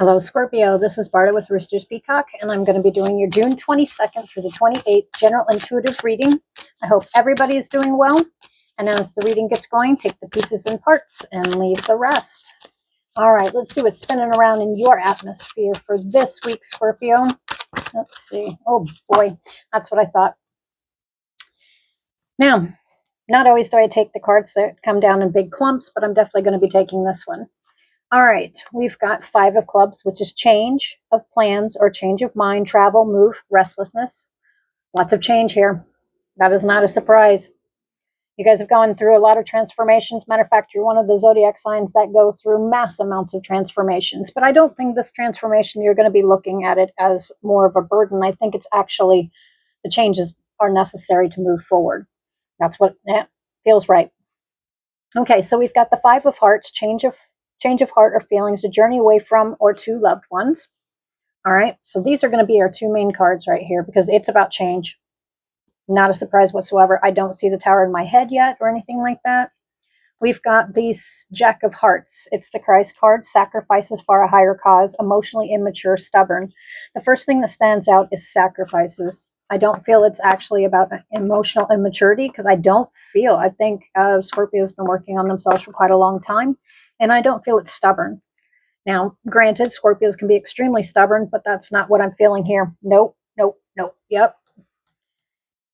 Hello, Scorpio. This is Barta with Roosters, Peacock, and I'm going to be doing your June 22nd through the 28th general intuitive reading. I hope everybody is doing well. And as the reading gets going, take the pieces and parts and leave the rest. All right, let's see what's spinning around in your atmosphere for this week, Scorpio. Let's see. Oh, boy. That's what I thought. Now, not always do I take the cards that come down in big clumps, but I'm definitely going to be taking this one. All right, we've got 5 of clubs, which is change of plans or change of mind, travel, move, restlessness. Lots of change here. That is not a surprise. You guys have gone through a lot of transformations. Matter of fact, you're one of the Zodiac signs that go through mass amounts of transformations. But I don't think this transformation, you're going to be looking at it as more of a burden. I think it's actually the changes are necessary to move forward. That's what feels right. Okay, so we've got the 5 of Hearts, change of heart or feelings, a journey away from or to loved ones. All right, so these are going to be our 2 main cards right here because it's about change. Not a surprise whatsoever. I don't see the Tower in my head yet or anything like that. We've got this Jack of Hearts. It's the Christ card, sacrifices for a higher cause, emotionally immature, stubborn. The first thing that stands out is sacrifices. I don't feel it's actually about emotional immaturity because I think Scorpio's been working on themselves for quite a long time, and I don't feel it's stubborn. Now, granted, Scorpios can be extremely stubborn, but that's not what I'm feeling here. Nope, nope, nope. Yep.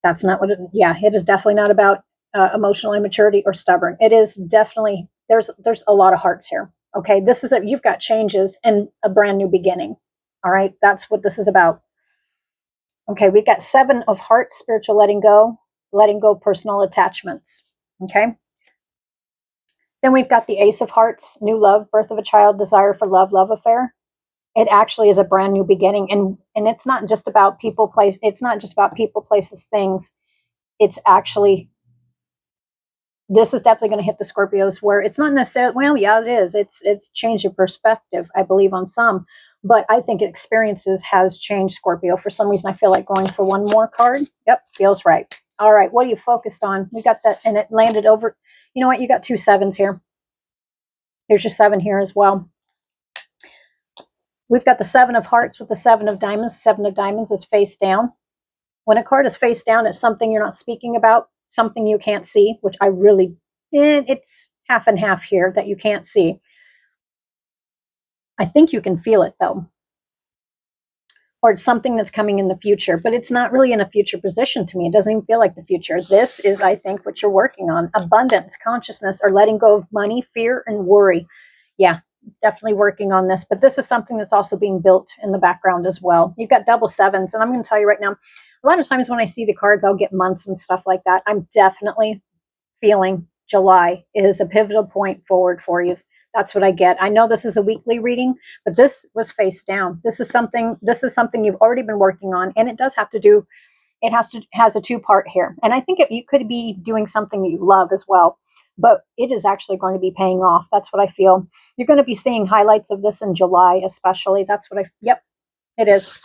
That's not what it is definitely not about emotional immaturity or stubborn. It is definitely, there's a lot of hearts here. Okay, you've got changes and a brand new beginning. All right, that's what this is about. Okay, we've got 7 of Hearts, spiritual letting go personal attachments. Okay. Then we've got the Ace of Hearts, new love, birth of a child, desire for love affair. It actually is a brand new beginning. And it's not just about people, places, things. It's actually, this is definitely going to hit the Scorpios where it's not necessarily, well, yeah, it is. It's change of perspective, I believe, on some. But I think experiences has changed Scorpio. For some reason, I feel like going for one more card. Yep, feels right. All right, what are you focused on? We got that, and it landed over. You know what? You got 2 7s here. Here's your 7 here as well. We've got the 7 of Hearts with the 7 of Diamonds. 7 of Diamonds is face down. When a card is face down, it's something you're not speaking about, something you can't see, which I really, it's half and half here that you can't see. I think you can feel it though. Or it's something that's coming in the future, but it's not really in a future position to me. It doesn't even feel like the future. This is, I think, what you're working on. Abundance, consciousness, or letting go of money, fear, and worry. Yeah, definitely working on this. But this is something that's also being built in the background as well. You've got double 7s. And I'm going to tell you right now, a lot of times when I see the cards, I'll get months and stuff like that. I'm definitely feeling July is a pivotal point forward for you. That's what I get. I know this is a weekly reading, but this was face down. This is something you've already been working on, and it does have to do, has a 2-part here. And I think you could be doing something that you love as well, but it is actually going to be paying off. That's what I feel. You're going to be seeing highlights of this in July, especially. That's what yep, it is.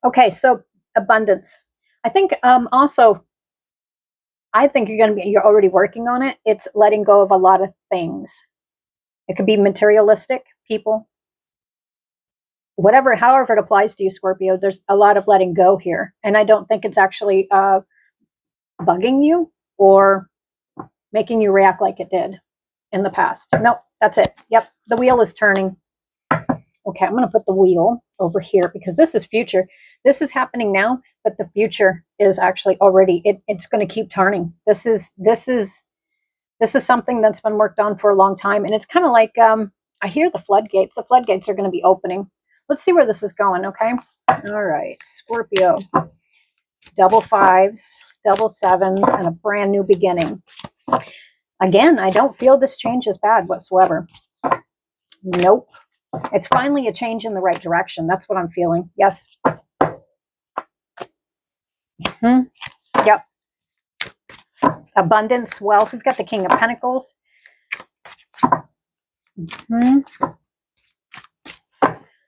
Okay, so abundance. I think also, I think you're already working on it. It's letting go of a lot of things. It could be materialistic, people, however it applies to you, Scorpio. There's a lot of letting go here. And I don't think it's actually bugging you or making you react like it did in the past. Nope, that's it. Yep, the wheel is turning. Okay, I'm going to put the wheel over here because this is future. This is happening now, but the future is actually already, it's going to keep turning. This is something that's been worked on for a long time. And it's kind of like, I hear the floodgates. The floodgates are going to be opening. Let's see where this is going, okay? All right, Scorpio. Double 5s, double 7s, and a brand new beginning. Again, I don't feel this change is bad whatsoever. Nope. It's finally a change in the right direction. That's what I'm feeling. Yes. Yep. Abundance, wealth. We've got the King of Pentacles.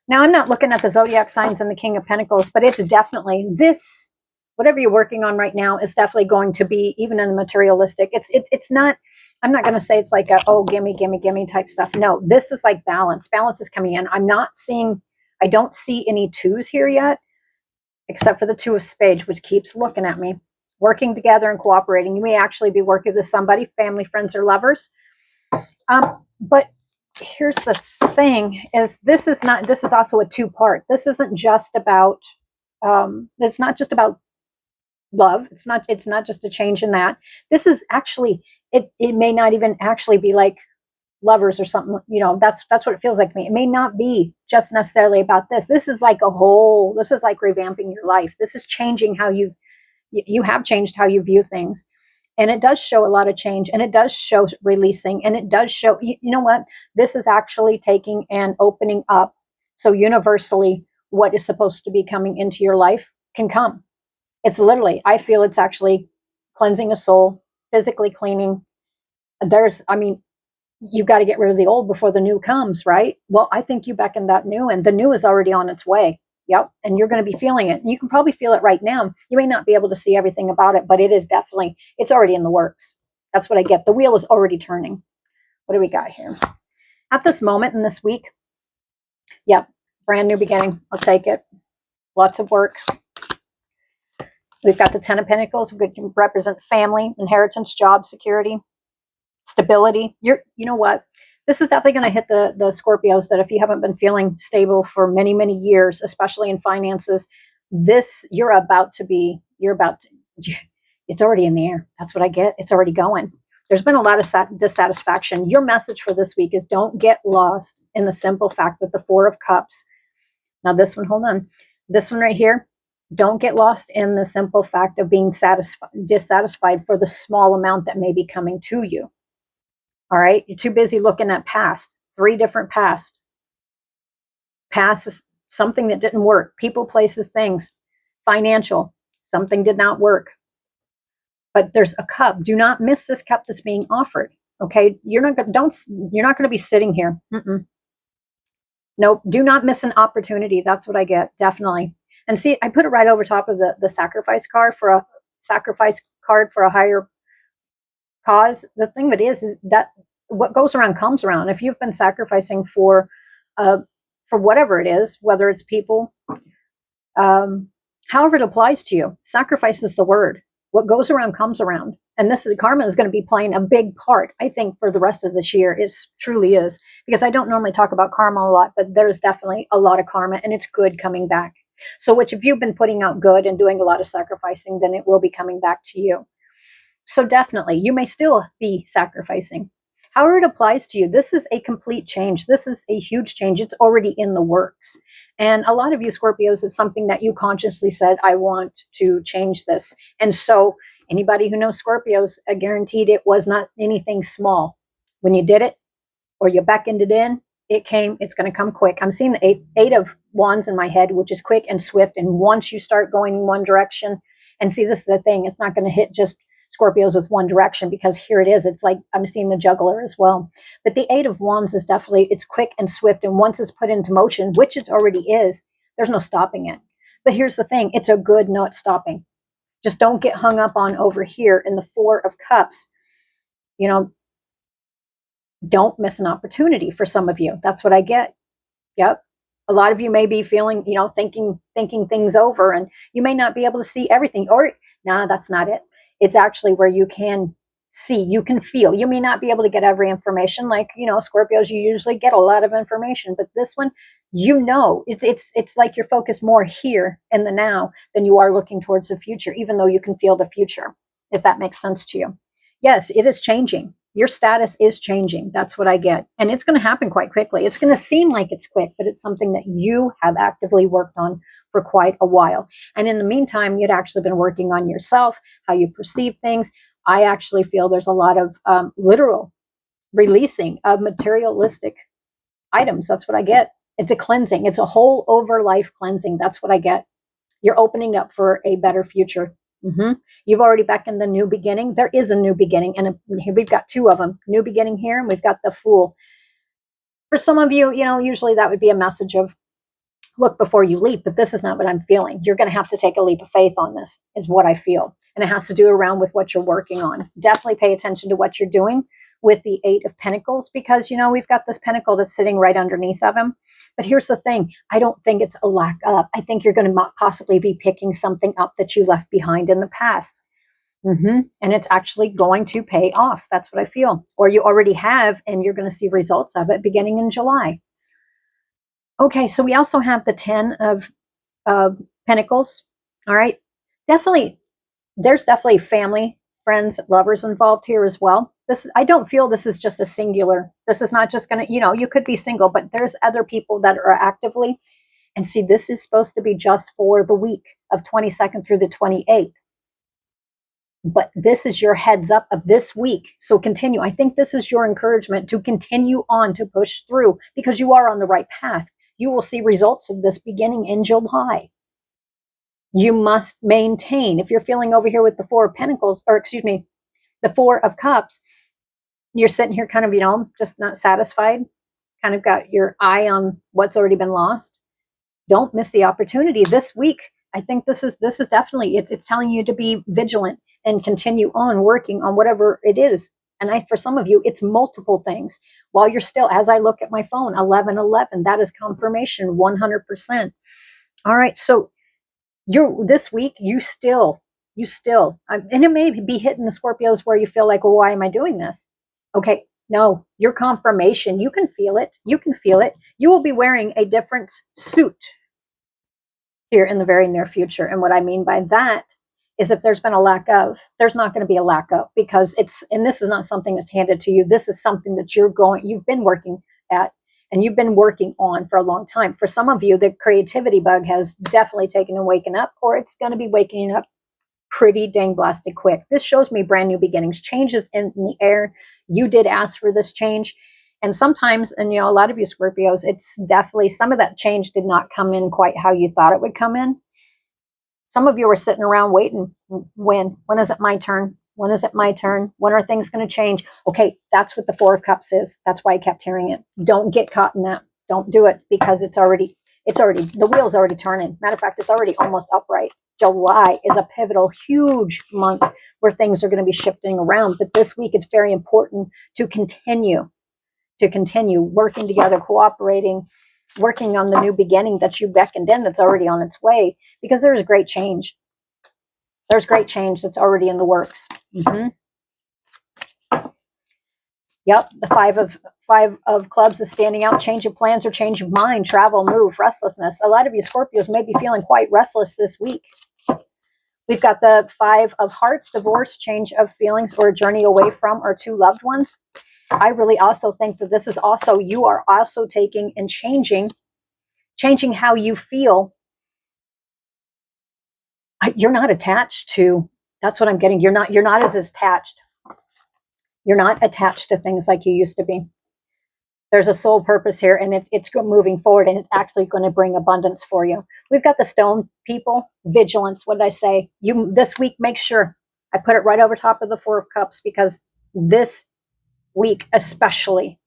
Now, I'm not looking at the Zodiac signs and the King of Pentacles, but it's definitely this whatever you're working on right now is definitely going to be, even in the materialistic, it's not, I'm not going to say it's like a, oh, gimme, gimme, gimme type stuff. No, this is like balance. Balance is coming in. I don't see any twos here yet, except for the two of spades, which keeps looking at me. Working together and cooperating. You may actually be working with somebody, family, friends, or lovers. But here's the thing: this is also a two-part. This isn't just about. It's not just about love. It's not just a change in that. This is actually. It may not even actually be like lovers or something. That's what it feels like to me. It may not be just necessarily about this. This is like this is like revamping your life. This is changing how you have changed how you view things. And it does show a lot of change, and it does show releasing, and it does show, you know what? This is actually taking and opening up. So universally, what is supposed to be coming into your life can come. It's literally, I feel it's actually cleansing a soul, physically cleaning. You've got to get rid of the old before the new comes, right? Well, I think you beckon that new, and the new is already on its way. Yep. And you're going to be feeling it. And you can probably feel it right now. You may not be able to see everything about it, but it's already in the works. That's what I get. The wheel is already turning. What do we got here? At this moment in this week, yep, brand new beginning. I'll take it. Lots of work. We've got the Ten of Pentacles, which represent family, inheritance, job security, stability. You know what? This is definitely going to hit the Scorpios that if you haven't been feeling stable for many, many years, especially in finances, it's already in the air. That's what I get. It's already going. There's been a lot of dissatisfaction. Your message for this week is don't get lost in the simple fact that the Four of Cups. Now this one, hold on. This one right here, don't get lost in the simple fact of being dissatisfied for the small amount that may be coming to you. All right. You're too busy looking at past, 3 different past. Past is something that didn't work. People, places, things. Financial, something did not work. But there's a cup. Do not miss this cup that's being offered. Okay. You're not going to be sitting here. Nope. Do not miss an opportunity. That's what I get. Definitely. And see, I put it right over top of the sacrifice card for a higher cause. The thing of it is that what goes around comes around. If you've been sacrificing for whatever it is, whether it's people, however it applies to you, sacrifice is the word. What goes around comes around. And karma is going to be playing a big part, I think, for the rest of this year. It truly is, because I don't normally talk about karma a lot, but there's definitely a lot of karma, and it's good coming back. So if you've been putting out good and doing a lot of sacrificing, then it will be coming back to you. So definitely, you may still be sacrificing. However it applies to you, this is a complete change. This is a huge change. It's already in the works. And a lot of you Scorpios, it's something that you consciously said, I want to change this. And so anybody who knows Scorpios, I guaranteed it was not anything small. When you did it or you beckoned it in, it's going to come quick. I'm seeing the eight of wands in my head, which is quick and swift. And once you start going in one direction, and see, this is the thing, it's not going to hit just Scorpios with one direction, because here it is. It's like I'm seeing the juggler as well. But the Eight of Wands is definitely, it's quick and swift. And once it's put into motion, which it already is, there's no stopping it. But here's the thing. It's a good not stopping. Just don't get hung up on over here in the Four of Cups. Don't miss an opportunity for some of you. That's what I get. Yep. A lot of you may be feeling, thinking things over, and you may not be able to see everything. Or, nah, that's not it. It's actually where you can see, you can feel. You may not be able to get every information. Like, Scorpios, you usually get a lot of information, but this one, it's like you're focused more here in the now than you are looking towards the future, even though you can feel the future, if that makes sense to you. Yes, it is changing. Your status is changing. That's what I get. And it's going to happen quite quickly. It's going to seem like it's quick, but it's something that you have actively worked on for quite a while. And in the meantime, you'd actually been working on yourself, how you perceive things. I actually feel there's a lot of literal releasing of materialistic items. That's what I get. It's a cleansing. It's a whole over life cleansing. That's what I get. You're opening up for a better future. You've already beckoned the new beginning. There is a new beginning, and here we've got 2 of them. New beginning here, and we've got the Fool. For some of you, usually that would be a message of look before you leap, but this is not what I'm feeling. You're going to have to take a leap of faith on this, is what I feel. And it has to do around with what you're working on. Definitely pay attention to what you're doing with the Eight of Pentacles, because, you know, we've got this pentacle that's sitting right underneath of him. But here's the thing. I don't think it's a lack of. I think you're going to possibly be picking something up that you left behind in the past. And it's actually going to pay off. That's what I feel. Or you already have, and you're going to see results of it beginning in July. Okay, so we also have the 10 of Pentacles. All right. Definitely, there's definitely family, friends, lovers involved here as well. I don't feel this is just a singular. This is not just going to, you know, you could be single, but there's other people that are actively. And see, this is supposed to be just for the week of 22nd through the 28th. But this is your heads up of this week. So continue. I think this is your encouragement to continue on, to push through, because you are on the right path. You will see results of this beginning in July. You must maintain. If you're feeling over here with the Four of Pentacles, or excuse me, the Four of Cups, you're sitting here kind of, you know, just not satisfied, kind of got your eye on what's already been lost. Don't miss the opportunity this week. I think this is definitely, it's telling you to be vigilant and continue on working on whatever it is. And for some of you, it's multiple things. While you're still, as I look at my phone, 1111, that is confirmation, 100%. All right, so this week, you still, and it may be hitting the Scorpios where you feel like, well, why am I doing this? Okay, no, your confirmation, you can feel it. You can feel it. You will be wearing a different suit here in the very near future. And what I mean by that is, if there's been a lack of, there's not going to be a lack of, because and this is not something that's handed to you. This is something that you've been working at, and you've been working on for a long time. For some of you, the creativity bug has definitely taken and waken up, or it's going to be waking up pretty dang blasted quick. This shows me brand new beginnings, changes in the air. You did ask for this change. And sometimes, and you know, a lot of you Scorpios, it's definitely, some of that change did not come in quite how you thought it would come in. Some of you were sitting around waiting. When is it my turn? When is it my turn? When are things going to change? Okay, that's what the Four of Cups is. That's why I kept hearing it. Don't get caught in that. Don't do it, because it's already, the wheel's already turning. Matter of fact, it's already almost upright. July is a pivotal, huge month where things are going to be shifting around. But this week, it's very important to continue working together, cooperating, working on the new beginning that you beckoned in, that's already on its way, because there is great change. There's great change that's already in the works. Yep, the five of clubs is standing out. Change of plans or change of mind, travel, move, restlessness. A lot of you Scorpios may be feeling quite restless this week. We've got the Five of Hearts, divorce, change of feelings, or a journey away from or to loved ones. I really also think that this is also, you are also taking and changing how you feel. You're not attached to, that's what I'm getting. You're not as attached. You're not attached to things like you used to be. There's a soul purpose here, and it's moving forward, and it's actually going to bring abundance for you. We've got the Stone people, vigilance. What did I say? You this week, make sure I put it right over top of the Four of Cups, because this week especially,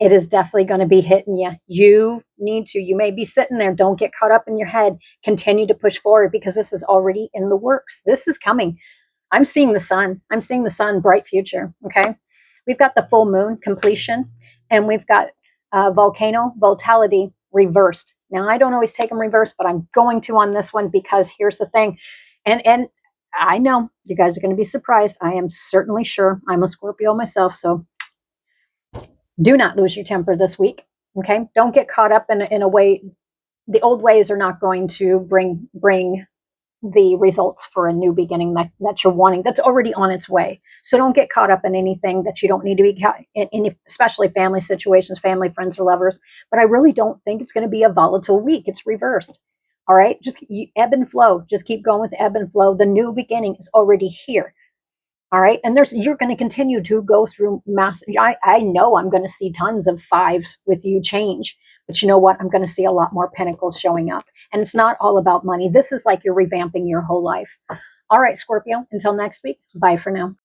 it is definitely going to be hitting you. You may be sitting there. Don't get caught up in your head. Continue to push forward, because this is already in the works. This is coming. I'm seeing the sun. I'm seeing the sun, bright future. Okay. We've got the full moon, completion, and we've got volcano, volatility, reversed. Now, I don't always take them reversed, but I'm going to on this one, because here's the thing. And I know you guys are going to be surprised. I am certainly sure. I'm a Scorpio myself, so do not lose your temper this week. Okay. Don't get caught up in a way. The old ways are not going to bring the results for a new beginning that you're wanting, that's already on its way. So don't get caught up in anything that you don't need to be caught in, especially family situations, family, friends, or lovers. But I really don't think it's going to be a volatile week. It's reversed. All right. Just ebb and flow. Just keep going with ebb and flow. The new beginning is already here. All right. And you're going to continue to go through I know I'm going to see tons of fives with you change, but you know what? I'm going to see a lot more pentacles showing up, and it's not all about money. This is like you're revamping your whole life. All right, Scorpio, until next week. Bye for now.